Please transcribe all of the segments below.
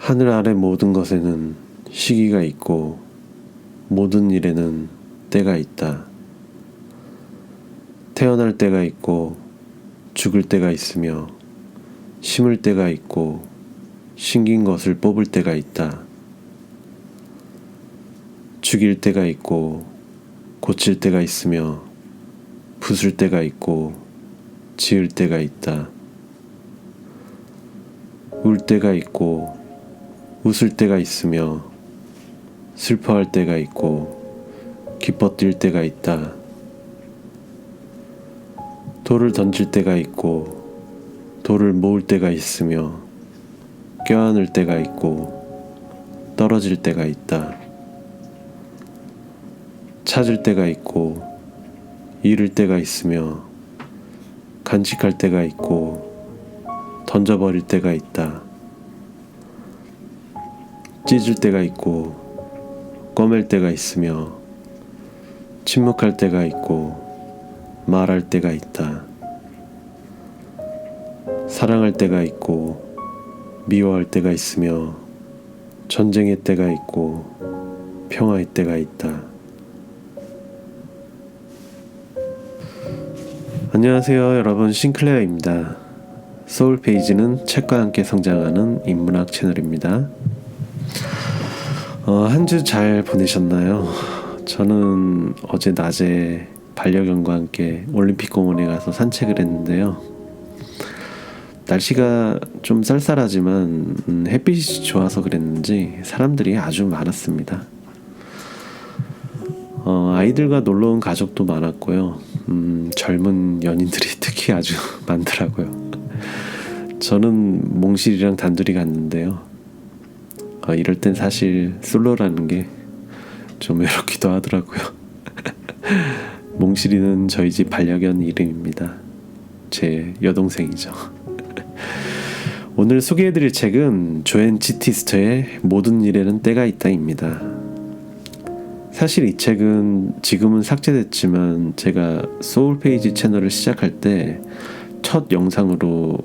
하늘 아래 모든 것에는 시기가 있고 모든 일에는 때가 있다. 태어날 때가 있고 죽을 때가 있으며 심을 때가 있고 심긴 것을 뽑을 때가 있다. 죽일 때가 있고 고칠 때가 있으며 부술 때가 있고 지을 때가 있다. 울 때가 있고 웃을 때가 있으며 슬퍼할 때가 있고 기뻐 뛸 때가 있다. 돌을 던질 때가 있고 돌을 모을 때가 있으며 껴안을 때가 있고 떨어질 때가 있다. 찾을 때가 있고 잃을 때가 있으며 간직할 때가 있고 던져버릴 때가 있다. 찢을 때가 있고 꺼맬 때가 있으며 침묵할 때가 있고 말할 때가 있다. 사랑할 때가 있고 미워할 때가 있으며 전쟁의 때가 있고 평화의 때가 있다. 안녕하세요 여러분, 싱클레어입니다. 소울페이지는 책과 함께 성장하는 인문학 채널입니다. 한 주 잘 보내셨나요? 저는 어제 낮에 반려견과 함께 올림픽공원에 가서 산책을 했는데요. 날씨가 좀 쌀쌀하지만 햇빛이 좋아서 그랬는지 사람들이 아주 많았습니다. 아이들과 놀러온 가족도 많았고요. 젊은 연인들이 특히 아주 많더라고요. 저는 몽실이랑 단둘이 갔는데요. 이럴 땐 사실 솔로라는 게 좀 외롭기도 하더라고요. 몽실이는 저희 집 반려견 이름입니다. 제 여동생이죠. 오늘 소개해드릴 책은 조앤 치티스터의 모든 일에는 때가 있다입니다. 사실 이 책은 지금은 삭제됐지만 제가 소울페이지 채널을 시작할 때 첫 영상으로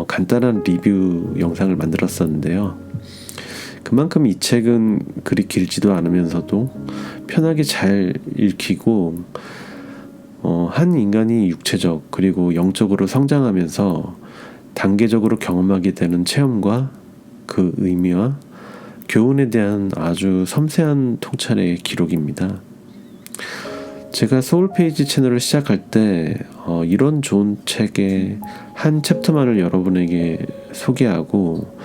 간단한 리뷰 영상을 만들었었는데요. 그만큼 이 책은 그리 길지도 않으면서도 편하게 잘 읽히고 한 인간이 육체적 그리고 영적으로 성장하면서 단계적으로 경험하게 되는 체험과 그 의미와 교훈에 대한 아주 섬세한 통찰의 기록입니다. 제가 소울페이지 채널을 시작할 때 이런 좋은 책의 한 챕터만을 여러분에게 소개하고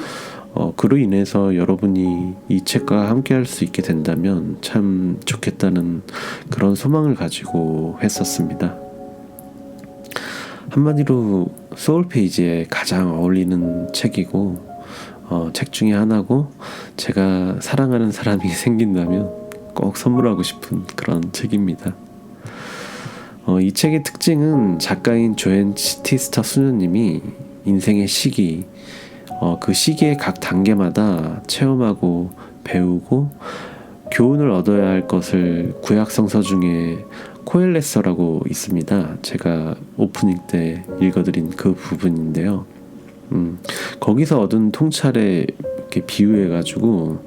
그로 인해서 여러분이 이 책과 함께 할 수 있게 된다면 참 좋겠다는 그런 소망을 가지고 했었습니다. 한마디로 소울페이지에 가장 어울리는 책이고 책 중에 하나고 제가 사랑하는 사람이 생긴다면 꼭 선물하고 싶은 그런 책입니다. 이 책의 특징은 작가인 조앤 치티스터 수녀님이 인생의 시기, 그 시기의 각 단계마다 체험하고 배우고 교훈을 얻어야 할 것을 구약 성서 중에 코엘레서라고 있습니다. 제가 오프닝 때 읽어드린 그 부분인데요. 거기서 얻은 통찰에 이렇게 비유해가지고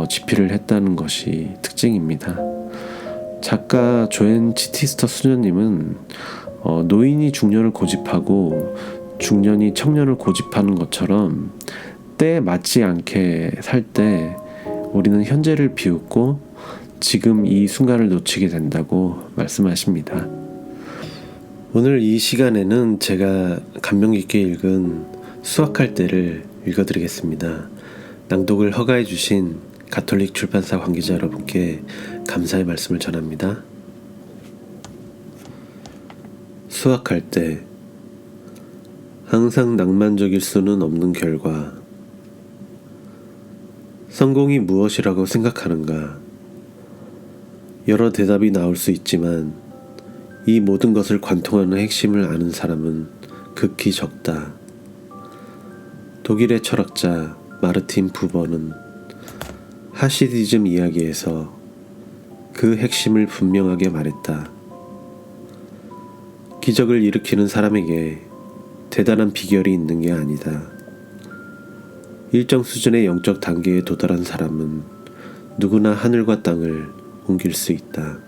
집필을 했다는 것이 특징입니다. 작가 조앤 치티스터 수녀님은 노인이 중년을 고집하고 중년이 청년을 고집하는 것처럼 때에 맞지 않게 살 때 우리는 현재를 비웃고 지금 이 순간을 놓치게 된다고 말씀하십니다. 오늘 이 시간에는 제가 감명 깊게 읽은 수학할 때를 읽어드리겠습니다. 낭독을 허가해 주신 가톨릭 출판사 관계자 여러분께 감사의 말씀을 전합니다. 수학할 때 항상 낭만적일 수는 없는 결과. 성공이 무엇이라고 생각하는가? 여러 대답이 나올 수 있지만 이 모든 것을 관통하는 핵심을 아는 사람은 극히 적다. 독일의 철학자 마르틴 부버는 하시디즘 이야기에서 그 핵심을 분명하게 말했다. 기적을 일으키는 사람에게 대단한 비결이 있는 게 아니다. 일정 수준의 영적 단계에 도달한 사람은 누구나 하늘과 땅을 옮길 수 있다.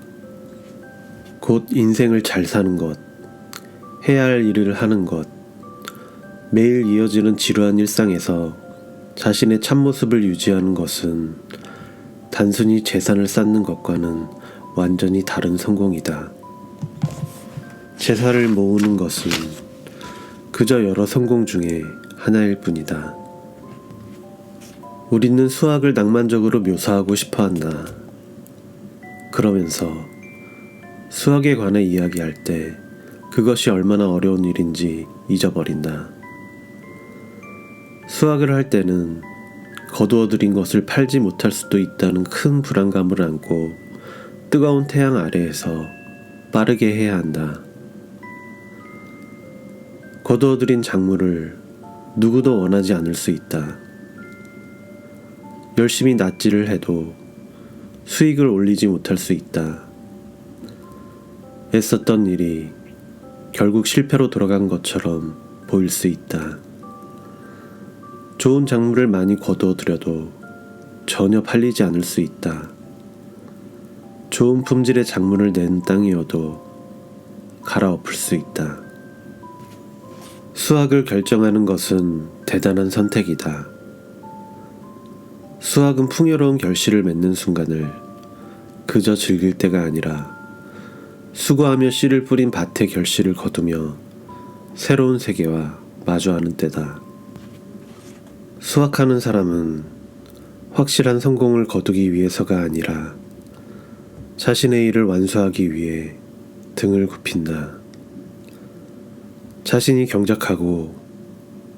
곧 인생을 잘 사는 것, 해야 할 일을 하는 것, 매일 이어지는 지루한 일상에서 자신의 참모습을 유지하는 것은 단순히 재산을 쌓는 것과는 완전히 다른 성공이다. 재산을 모으는 것은 그저 여러 성공 중에 하나일 뿐이다. 우리는 수학을 낭만적으로 묘사하고 싶어 한다. 그러면서 수학에 관해 이야기할 때 그것이 얼마나 어려운 일인지 잊어버린다. 수학을 할 때는 거두어들인 것을 팔지 못할 수도 있다는 큰 불안감을 안고 뜨거운 태양 아래에서 빠르게 해야 한다. 거두어들인 작물을 누구도 원하지 않을 수 있다. 열심히 낫지를 해도 수익을 올리지 못할 수 있다. 애썼던 일이 결국 실패로 돌아간 것처럼 보일 수 있다. 좋은 작물을 많이 거두어들여도 전혀 팔리지 않을 수 있다. 좋은 품질의 작물을 낸 땅이어도 갈아엎을 수 있다. 수학을 결정하는 것은 대단한 선택이다. 수학은 풍요로운 결실을 맺는 순간을 그저 즐길 때가 아니라 수고하며 씨를 뿌린 밭의 결실을 거두며 새로운 세계와 마주하는 때다. 수학하는 사람은 확실한 성공을 거두기 위해서가 아니라 자신의 일을 완수하기 위해 등을 굽힌다. 자신이 경작하고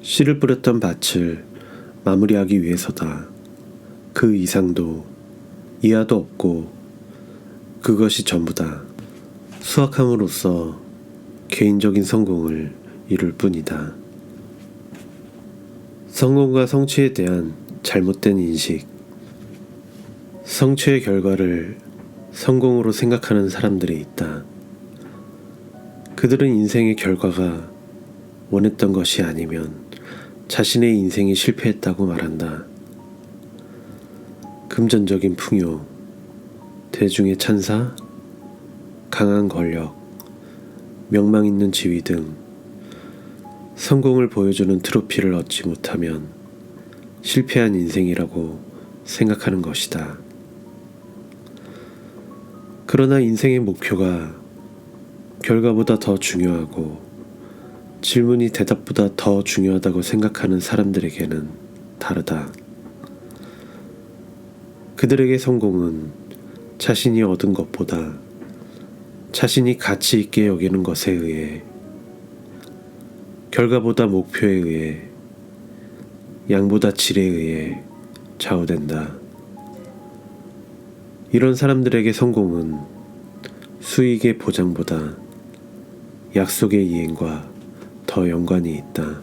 씨를 뿌렸던 밭을 마무리하기 위해서다. 그 이상도 이하도 없고 그것이 전부다. 수학함으로써 개인적인 성공을 이룰 뿐이다. 성공과 성취에 대한 잘못된 인식. 성취의 결과를 성공으로 생각하는 사람들이 있다. 그들은 인생의 결과가 원했던 것이 아니면 자신의 인생이 실패했다고 말한다. 금전적인 풍요, 대중의 찬사, 강한 권력, 명망 있는 지위 등 성공을 보여주는 트로피를 얻지 못하면 실패한 인생이라고 생각하는 것이다. 그러나 인생의 목표가 결과보다 더 중요하고 질문이 대답보다 더 중요하다고 생각하는 사람들에게는 다르다. 그들에게 성공은 자신이 얻은 것보다 자신이 가치 있게 여기는 것에 의해, 결과보다 목표에 의해, 양보다 질에 의해 좌우된다. 이런 사람들에게 성공은 수익의 보장보다 약속의 이행과 더 연관이 있다.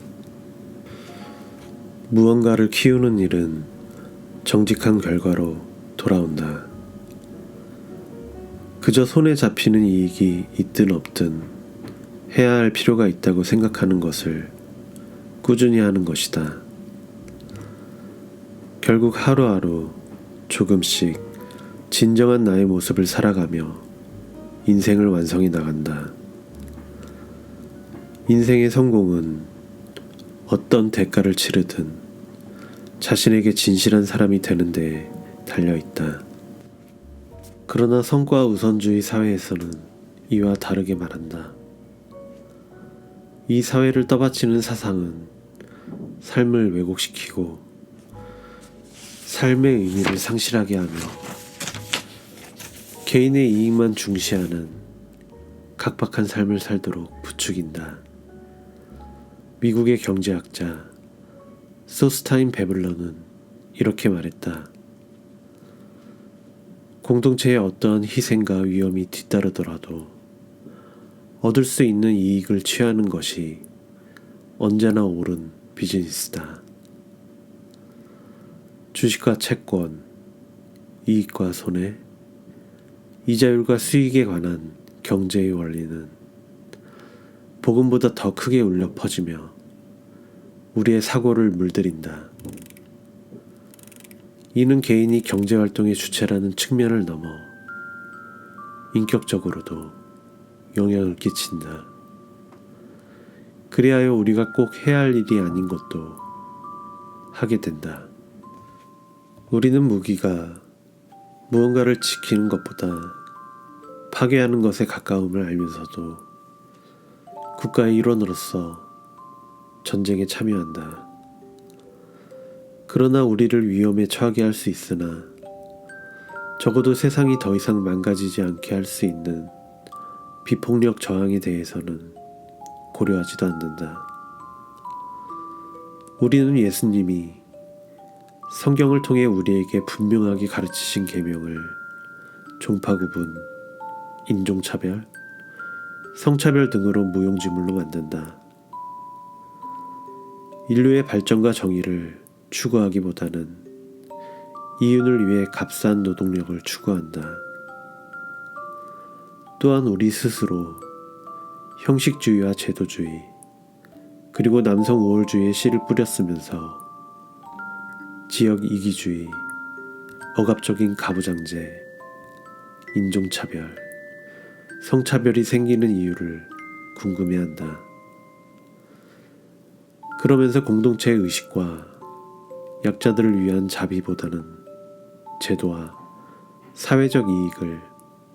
무언가를 키우는 일은 정직한 결과로 돌아온다. 그저 손에 잡히는 이익이 있든 없든 해야 할 필요가 있다고 생각하는 것을 꾸준히 하는 것이다. 결국 하루하루 조금씩 진정한 나의 모습을 살아가며 인생을 완성해 나간다. 인생의 성공은 어떤 대가를 치르든 자신에게 진실한 사람이 되는 데 달려있다. 그러나 성과 우선주의 사회에서는 이와 다르게 말한다. 이 사회를 떠받치는 사상은 삶을 왜곡시키고 삶의 의미를 상실하게 하며 개인의 이익만 중시하는 각박한 삶을 살도록 부추긴다. 미국의 경제학자 소스타인 베블러는 이렇게 말했다. 공동체에 어떠한 희생과 위험이 뒤따르더라도 얻을 수 있는 이익을 취하는 것이 언제나 옳은 비즈니스다. 주식과 채권, 이익과 손해, 이자율과 수익에 관한 경제의 원리는 복음보다 더 크게 울려 퍼지며 우리의 사고를 물들인다. 이는 개인이 경제활동의 주체라는 측면을 넘어 인격적으로도 영향을 끼친다. 그리하여 우리가 꼭 해야 할 일이 아닌 것도 하게 된다. 우리는 무기가 무언가를 지키는 것보다 파괴하는 것에 가까움을 알면서도 국가의 일원으로서 전쟁에 참여한다. 그러나 우리를 위험에 처하게 할 수 있으나 적어도 세상이 더 이상 망가지지 않게 할 수 있는 비폭력 저항에 대해서는 고려하지도 않는다. 우리는 예수님이 성경을 통해 우리에게 분명하게 가르치신 계명을 종파구분, 인종차별, 성차별 등으로 무용지물로 만든다. 인류의 발전과 정의를 추구하기보다는 이윤을 위해 값싼 노동력을 추구한다. 또한 우리 스스로 형식주의와 제도주의, 그리고 남성 우월주의에 씨를 뿌렸으면서 지역 이기주의, 억압적인 가부장제, 인종차별, 성차별이 생기는 이유를 궁금해한다. 그러면서 공동체의 의식과 약자들을 위한 자비보다는 제도와 사회적 이익을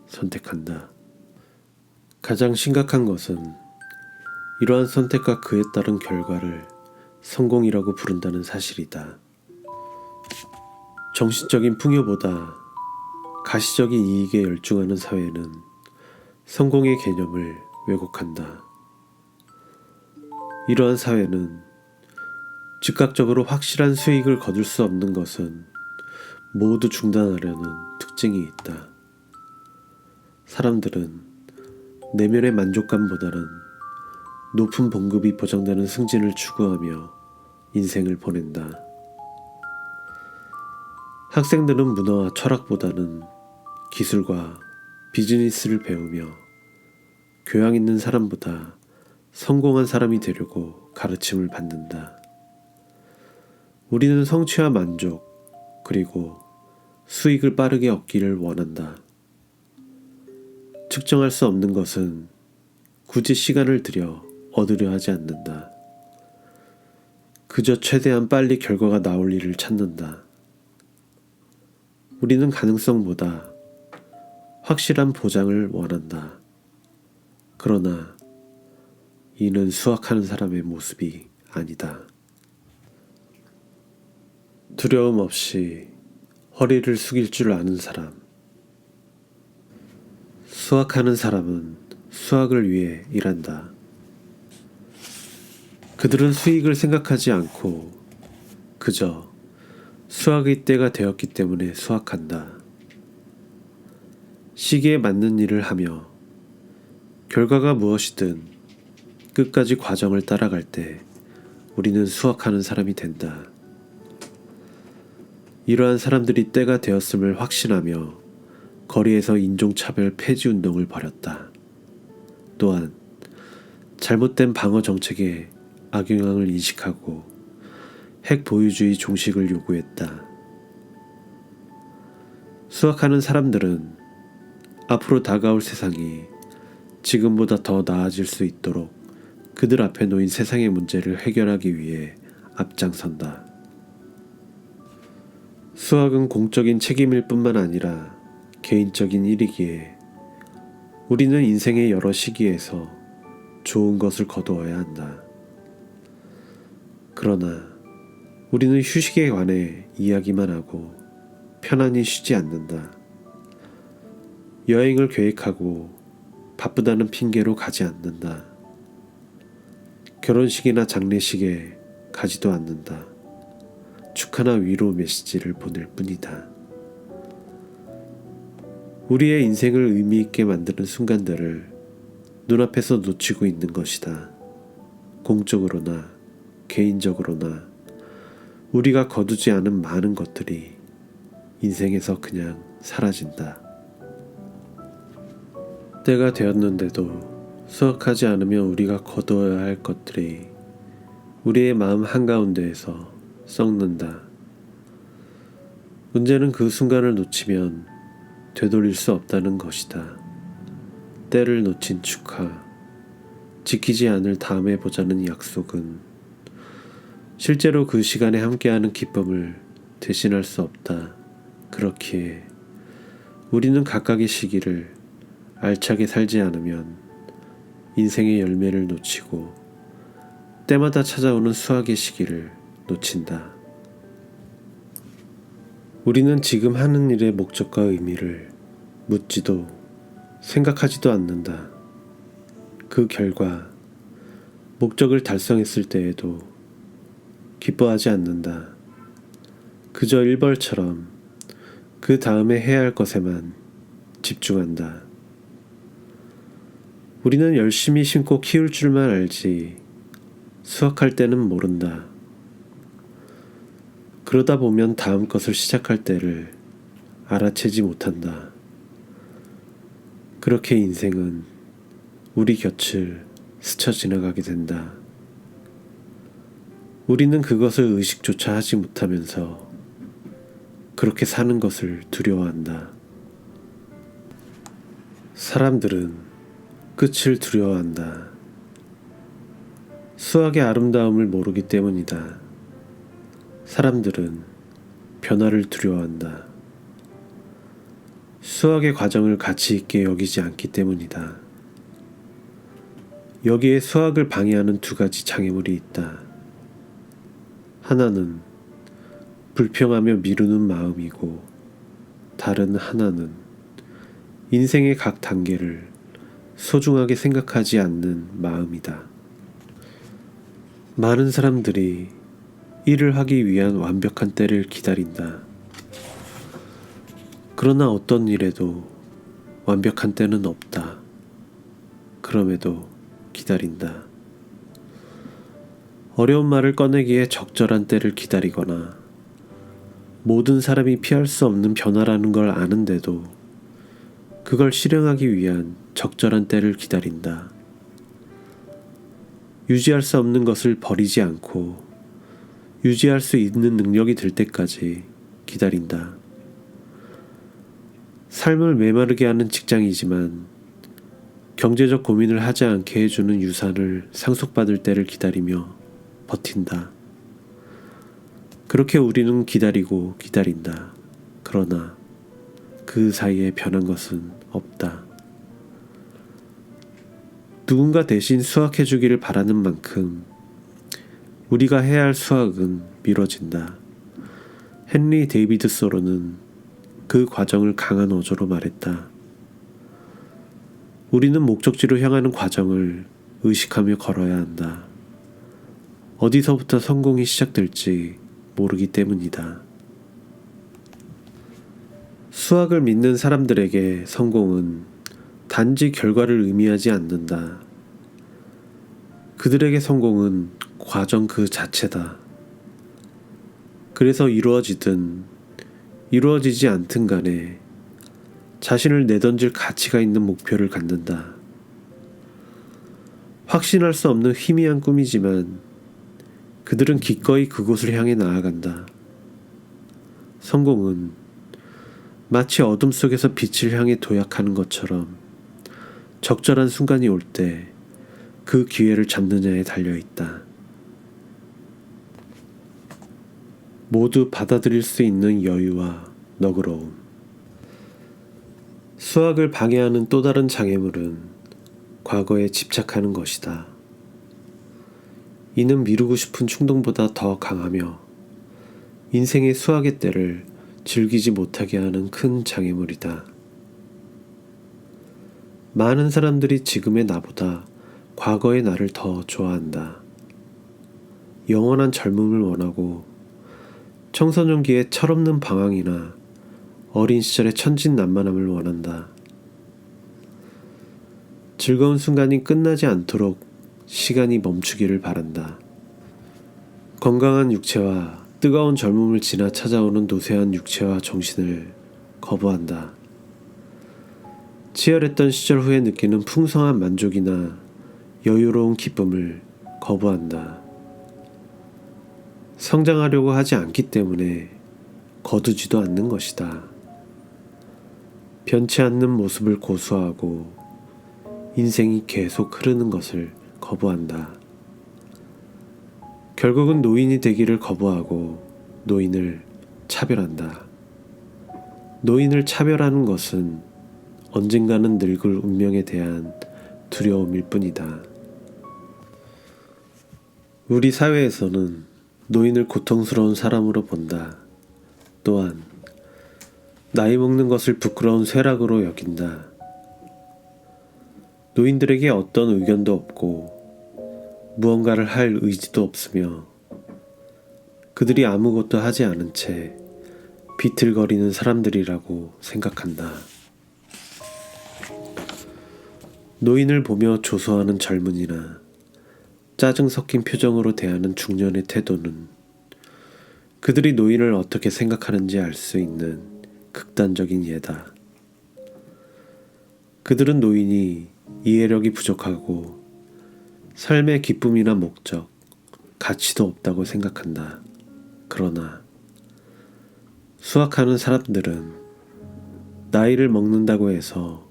선택한다. 가장 심각한 것은 이러한 선택과 그에 따른 결과를 성공이라고 부른다는 사실이다. 정신적인 풍요보다 가시적인 이익에 열중하는 사회는 성공의 개념을 왜곡한다. 이러한 사회는 즉각적으로 확실한 수익을 거둘 수 없는 것은 모두 중단하려는 특징이 있다. 사람들은 내면의 만족감보다는 높은 봉급이 보장되는 승진을 추구하며 인생을 보낸다. 학생들은 문화와 철학보다는 기술과 비즈니스를 배우며 교양 있는 사람보다 성공한 사람이 되려고 가르침을 받는다. 우리는 성취와 만족, 그리고 수익을 빠르게 얻기를 원한다. 측정할 수 없는 것은 굳이 시간을 들여 얻으려 하지 않는다. 그저 최대한 빨리 결과가 나올 일을 찾는다. 우리는 가능성보다 확실한 보장을 원한다. 그러나 이는 수학하는 사람의 모습이 아니다. 두려움 없이 허리를 숙일 줄 아는 사람. 수학하는 사람은 수학을 위해 일한다. 그들은 수익을 생각하지 않고 그저 수학의 때가 되었기 때문에 수학한다. 시기에 맞는 일을 하며 결과가 무엇이든 끝까지 과정을 따라갈 때 우리는 수학하는 사람이 된다. 이러한 사람들이 때가 되었음을 확신하며 거리에서 인종차별 폐지 운동을 벌였다. 또한 잘못된 방어 정책에 악영향을 인식하고 핵 보유주의 종식을 요구했다. 수학하는 사람들은 앞으로 다가올 세상이 지금보다 더 나아질 수 있도록 그들 앞에 놓인 세상의 문제를 해결하기 위해 앞장선다. 수학은 공적인 책임일 뿐만 아니라 개인적인 일이기에 우리는 인생의 여러 시기에서 좋은 것을 거두어야 한다. 그러나 우리는 휴식에 관해 이야기만 하고 편안히 쉬지 않는다. 여행을 계획하고 바쁘다는 핑계로 가지 않는다. 결혼식이나 장례식에 가지도 않는다. 축하나 위로 메시지를 보낼 뿐이다. 우리의 인생을 의미 있게 만드는 순간들을 눈앞에서 놓치고 있는 것이다. 공적으로나 개인적으로나 우리가 거두지 않은 많은 것들이 인생에서 그냥 사라진다. 때가 되었는데도 수확하지 않으면 우리가 거두어야 할 것들이 우리의 마음 한가운데에서 썩는다. 문제는 그 순간을 놓치면 되돌릴 수 없다는 것이다. 때를 놓친 축하, 지키지 않을 다음에 보자는 약속은 실제로 그 시간에 함께하는 기쁨을 대신할 수 없다. 그렇기에 우리는 각각의 시기를 알차게 살지 않으면 인생의 열매를 놓치고 때마다 찾아오는 수확의 시기를 놓친다. 우리는 지금 하는 일의 목적과 의미를 묻지도 생각하지도 않는다. 그 결과 목적을 달성했을 때에도 기뻐하지 않는다. 그저 일벌처럼 그 다음에 해야 할 것에만 집중한다. 우리는 열심히 심고 키울 줄만 알지 수확할 때는 모른다. 그러다 보면 다음 것을 시작할 때를 알아채지 못한다. 그렇게 인생은 우리 곁을 스쳐 지나가게 된다. 우리는 그것을 의식조차 하지 못하면서 그렇게 사는 것을 두려워한다. 사람들은 끝을 두려워한다. 수학의 아름다움을 모르기 때문이다. 사람들은 변화를 두려워한다. 수학의 과정을 가치 있게 여기지 않기 때문이다. 여기에 수학을 방해하는 두 가지 장애물이 있다. 하나는 불평하며 미루는 마음이고 다른 하나는 인생의 각 단계를 소중하게 생각하지 않는 마음이다. 많은 사람들이 일을 하기 위한 완벽한 때를 기다린다. 그러나 어떤 일에도 완벽한 때는 없다. 그럼에도 기다린다. 어려운 말을 꺼내기에 적절한 때를 기다리거나 모든 사람이 피할 수 없는 변화라는 걸 아는데도 그걸 실행하기 위한 적절한 때를 기다린다. 유지할 수 없는 것을 버리지 않고 유지할 수 있는 능력이 될 때까지 기다린다. 삶을 메마르게 하는 직장이지만 경제적 고민을 하지 않게 해주는 유산을 상속받을 때를 기다리며 버틴다. 그렇게 우리는 기다리고 기다린다. 그러나 그 사이에 변한 것은 없다. 누군가 대신 수확해 주기를 바라는 만큼 우리가 해야 할 수확은 미뤄진다. 헨리 데이비드 소로는 그 과정을 강한 어조로 말했다. 우리는 목적지로 향하는 과정을 의식하며 걸어야 한다. 어디서부터 성공이 시작될지 모르기 때문이다. 수학을 믿는 사람들에게 성공은 단지 결과를 의미하지 않는다. 그들에게 성공은 과정 그 자체다. 그래서 이루어지든 이루어지지 않든 간에 자신을 내던질 가치가 있는 목표를 갖는다. 확신할 수 없는 희미한 꿈이지만 그들은 기꺼이 그곳을 향해 나아간다. 성공은 마치 어둠 속에서 빛을 향해 도약하는 것처럼 적절한 순간이 올 때 그 기회를 잡느냐에 달려있다. 모두 받아들일 수 있는 여유와 너그러움. 수학을 방해하는 또 다른 장애물은 과거에 집착하는 것이다. 이는 미루고 싶은 충동보다 더 강하며 인생의 수학의 때를 즐기지 못하게 하는 큰 장애물이다. 많은 사람들이 지금의 나보다 과거의 나를 더 좋아한다. 영원한 젊음을 원하고 청소년기의 철없는 방황이나 어린 시절의 천진난만함을 원한다. 즐거운 순간이 끝나지 않도록 시간이 멈추기를 바란다. 건강한 육체와 뜨거운 젊음을 지나 찾아오는 노쇠한 육체와 정신을 거부한다. 치열했던 시절 후에 느끼는 풍성한 만족이나 여유로운 기쁨을 거부한다. 성장하려고 하지 않기 때문에 거두지도 않는 것이다. 변치 않는 모습을 고수하고 인생이 계속 흐르는 것을 거부한다. 결국은 노인이 되기를 거부하고 노인을 차별한다. 노인을 차별하는 것은 언젠가는 늙을 운명에 대한 두려움일 뿐이다. 우리 사회에서는 노인을 고통스러운 사람으로 본다. 또한 나이 먹는 것을 부끄러운 쇠락으로 여긴다. 노인들에게 어떤 의견도 없고 무언가를 할 의지도 없으며 그들이 아무것도 하지 않은 채 비틀거리는 사람들이라고 생각한다. 노인을 보며 조소하는 젊은이나 짜증 섞인 표정으로 대하는 중년의 태도는 그들이 노인을 어떻게 생각하는지 알 수 있는 극단적인 예다. 그들은 노인이 이해력이 부족하고 삶의 기쁨이나 목적, 가치도 없다고 생각한다. 그러나 수학하는 사람들은 나이를 먹는다고 해서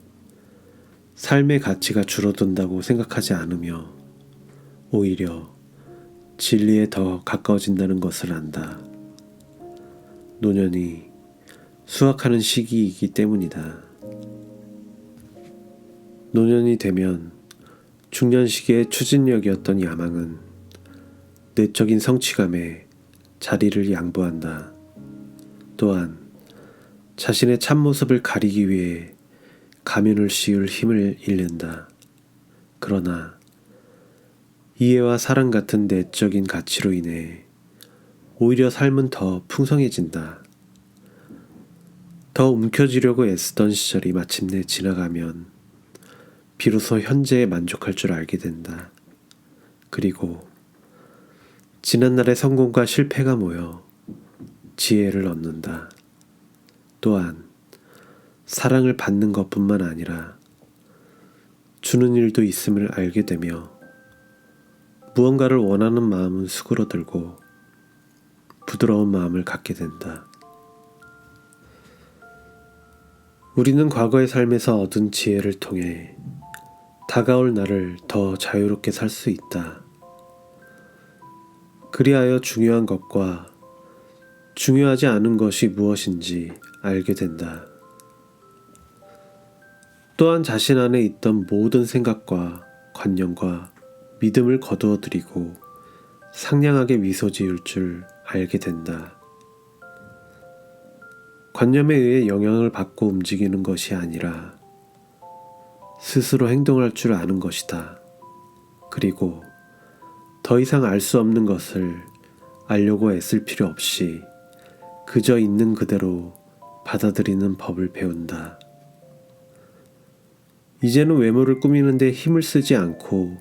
삶의 가치가 줄어든다고 생각하지 않으며 오히려 진리에 더 가까워진다는 것을 안다. 노년이 수학하는 시기이기 때문이다. 노년이 되면 중년 시기의 추진력이었던 야망은 내적인 성취감에 자리를 양보한다. 또한 자신의 참모습을 가리기 위해 가면을 씌울 힘을 잃는다. 그러나 이해와 사랑 같은 내적인 가치로 인해 오히려 삶은 더 풍성해진다. 더 움켜쥐려고 애쓰던 시절이 마침내 지나가면 비로소 현재에 만족할 줄 알게 된다. 그리고 지난날의 성공과 실패가 모여 지혜를 얻는다. 또한 사랑을 받는 것뿐만 아니라 주는 일도 있음을 알게 되며 무언가를 원하는 마음은 수그러들고 부드러운 마음을 갖게 된다. 우리는 과거의 삶에서 얻은 지혜를 통해 다가올 날을 더 자유롭게 살 수 있다. 그리하여 중요한 것과 중요하지 않은 것이 무엇인지 알게 된다. 또한 자신 안에 있던 모든 생각과 관념과 믿음을 거두어들이고 상냥하게 미소 지을 줄 알게 된다. 관념에 의해 영향을 받고 움직이는 것이 아니라 스스로 행동할 줄 아는 것이다. 그리고 더 이상 알 수 없는 것을 알려고 애쓸 필요 없이 그저 있는 그대로 받아들이는 법을 배운다. 이제는 외모를 꾸미는데 힘을 쓰지 않고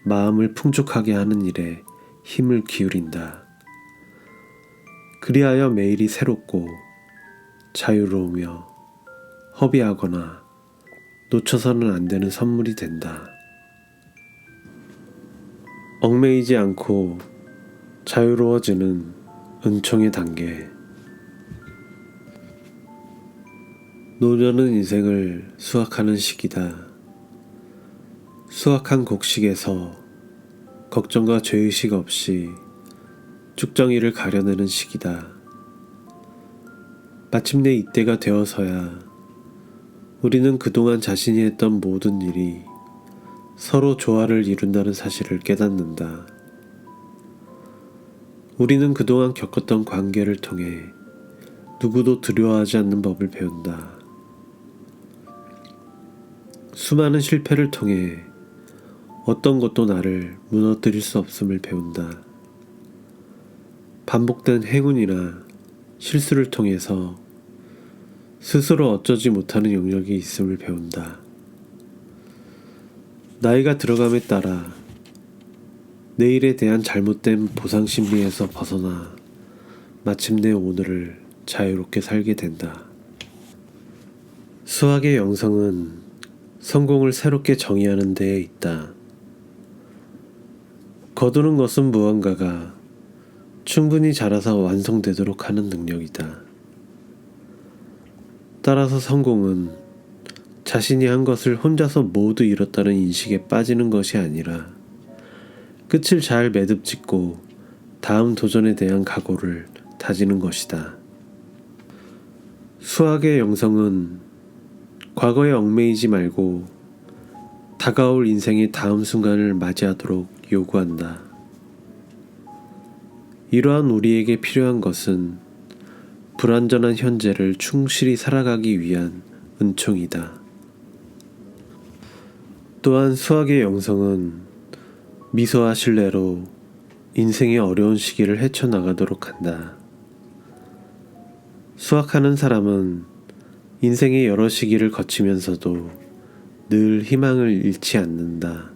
마음을 풍족하게 하는 일에 힘을 기울인다. 그리하여 매일이 새롭고 자유로우며 허비하거나 놓쳐서는 안 되는 선물이 된다. 얽매이지 않고 자유로워지는 은총의 단계. 노년은 인생을 수확하는 시기다. 수확한 곡식에서 걱정과 죄의식 없이 쭉정이를 가려내는 시기다. 마침내 이때가 되어서야 우리는 그동안 자신이 했던 모든 일이 서로 조화를 이룬다는 사실을 깨닫는다. 우리는 그동안 겪었던 관계를 통해 누구도 두려워하지 않는 법을 배운다. 수많은 실패를 통해 어떤 것도 나를 무너뜨릴 수 없음을 배운다. 반복된 행운이나 실수를 통해서 스스로 어쩌지 못하는 영역이 있음을 배운다. 나이가 들어감에 따라 내일에 대한 잘못된 보상 심리에서 벗어나 마침내 오늘을 자유롭게 살게 된다. 수학의 영성은 성공을 새롭게 정의하는 데에 있다. 거두는 것은 무언가가 충분히 자라서 완성되도록 하는 능력이다. 따라서 성공은 자신이 한 것을 혼자서 모두 이뤘다는 인식에 빠지는 것이 아니라 끝을 잘 매듭짓고 다음 도전에 대한 각오를 다지는 것이다. 수학의 영성은 과거에 얽매이지 말고 다가올 인생의 다음 순간을 맞이하도록 요구한다. 이러한 우리에게 필요한 것은 불완전한 현재를 충실히 살아가기 위한 은총이다. 또한 수학의 영성은 미소와 신뢰로 인생의 어려운 시기를 헤쳐나가도록 한다. 수학하는 사람은 인생의 여러 시기를 거치면서도 늘 희망을 잃지 않는다.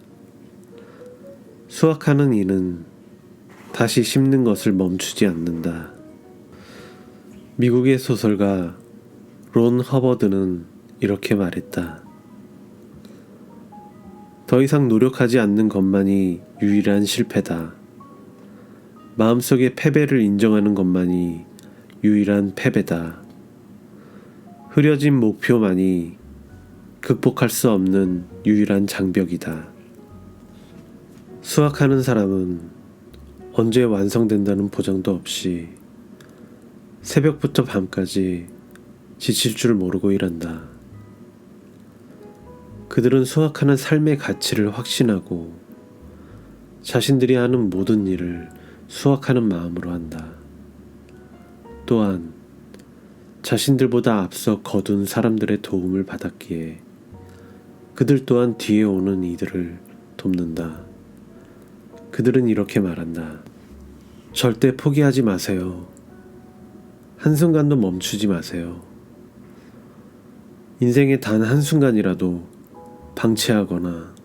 수학하는 이는 다시 심는 것을 멈추지 않는다. 미국의 소설가 론 허버드는 이렇게 말했다. 더 이상 노력하지 않는 것만이 유일한 실패다. 마음속의 패배를 인정하는 것만이 유일한 패배다. 흐려진 목표만이 극복할 수 없는 유일한 장벽이다. 수학하는 사람은 언제 완성된다는 보장도 없이 새벽부터 밤까지 지칠 줄 모르고 일한다. 그들은 수학하는 삶의 가치를 확신하고 자신들이 하는 모든 일을 수학하는 마음으로 한다. 또한 자신들보다 앞서 거둔 사람들의 도움을 받았기에 그들 또한 뒤에 오는 이들을 돕는다. 그들은 이렇게 말한다. 절대 포기하지 마세요. 한순간도 멈추지 마세요. 인생의 단 한순간이라도 방치하거나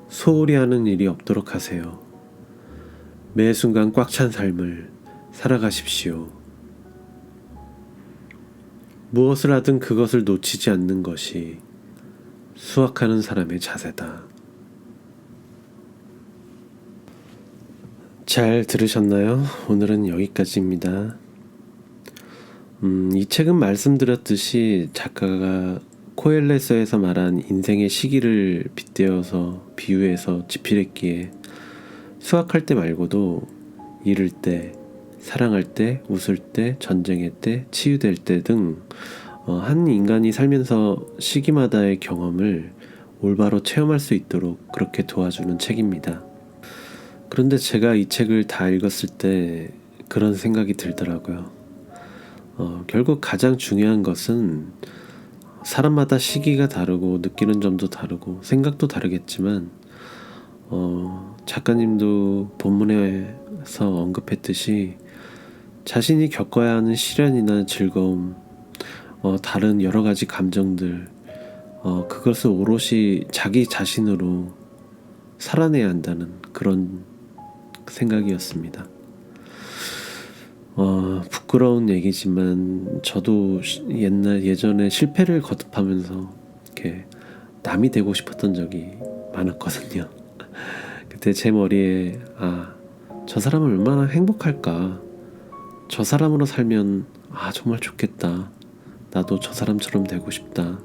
소홀히 하는 일이 없도록 하세요. 매 순간 꽉 찬 삶을 살아가십시오. 무엇을 하든 그것을 놓치지 않는 것이 수학하는 사람의 자세다. 잘 들으셨나요? 오늘은 여기까지입니다. 이 책은 말씀드렸듯이 작가가 코엘렛서에서 말한 인생의 시기를 빗대어서 비유해서 집필했기에 수학할 때 말고도 잃을 때, 사랑할 때, 웃을 때, 전쟁의 때, 치유될 때 등 한 인간이 살면서 시기마다의 경험을 올바로 체험할 수 있도록 그렇게 도와주는 책입니다. 그런데 제가 이 책을 다 읽었을 때 그런 생각이 들더라고요. 결국 가장 중요한 것은 사람마다 시기가 다르고 느끼는 점도 다르고 생각도 다르겠지만 작가님도 본문에서 언급했듯이 자신이 겪어야 하는 시련이나 즐거움, 다른 여러 가지 감정들, 그것을 오롯이 자기 자신으로 살아내야 한다는 그런 생각이었습니다. 부끄러운 얘기지만 저도 예전에 실패를 거듭하면서 이렇게 남이 되고 싶었던 적이 많았거든요. 그때 제 머리에 저 사람은 얼마나 행복할까, 저 사람으로 살면 정말 좋겠다, 나도 저 사람처럼 되고 싶다,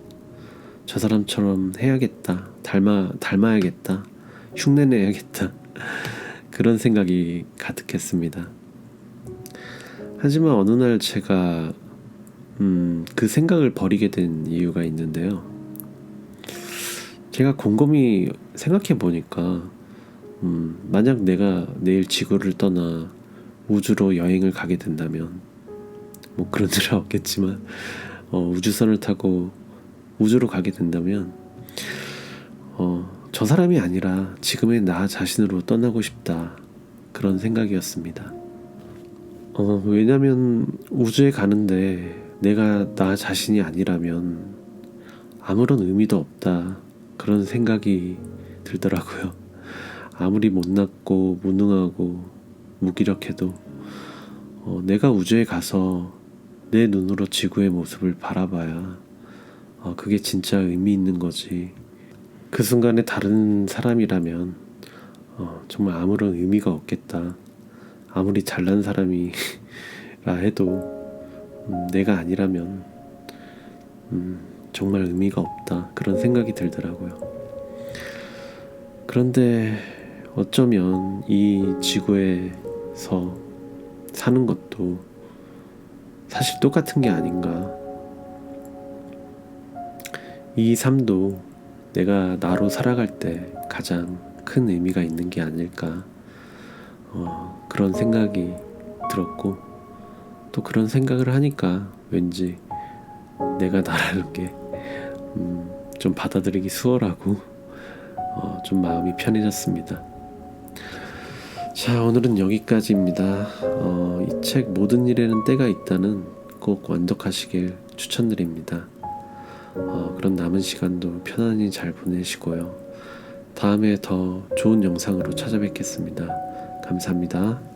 저 사람처럼 해야겠다, 닮아야겠다, 흉내내야겠다 그런 생각이 가득했습니다. 하지만 어느 날 제가 그 생각을 버리게 된 이유가 있는데요. 제가 곰곰이 생각해 보니까 만약 내가 내일 지구를 떠나 우주로 여행을 가게 된다면, 뭐 그런 일은 없겠지만 우주선을 타고 우주로 가게 된다면 저 사람이 아니라 지금의 나 자신으로 떠나고 싶다, 그런 생각이었습니다. 왜냐면 우주에 가는데 내가 나 자신이 아니라면 아무런 의미도 없다, 그런 생각이 들더라고요. 아무리 못났고 무능하고 무기력해도 내가 우주에 가서 내 눈으로 지구의 모습을 바라봐야 그게 진짜 의미 있는 거지. 그 순간에 다른 사람이라면 정말 아무런 의미가 없겠다, 아무리 잘난 사람이라 해도 내가 아니라면 정말 의미가 없다, 그런 생각이 들더라고요. 그런데 어쩌면 이 지구에서 사는 것도 사실 똑같은 게 아닌가. 이 삶도 내가 나로 살아갈 때 가장 큰 의미가 있는 게 아닐까, 그런 생각이 들었고, 또 그런 생각을 하니까 왠지 내가 나라는 게 좀 받아들이기 수월하고 좀 마음이 편해졌습니다. 자, 오늘은 여기까지입니다. 이 책 모든 일에는 때가 있다는 꼭 완독하시길 추천드립니다. 그런 남은 시간도 편안히 잘 보내시고요. 다음에 더 좋은 영상으로 찾아뵙겠습니다. 감사합니다.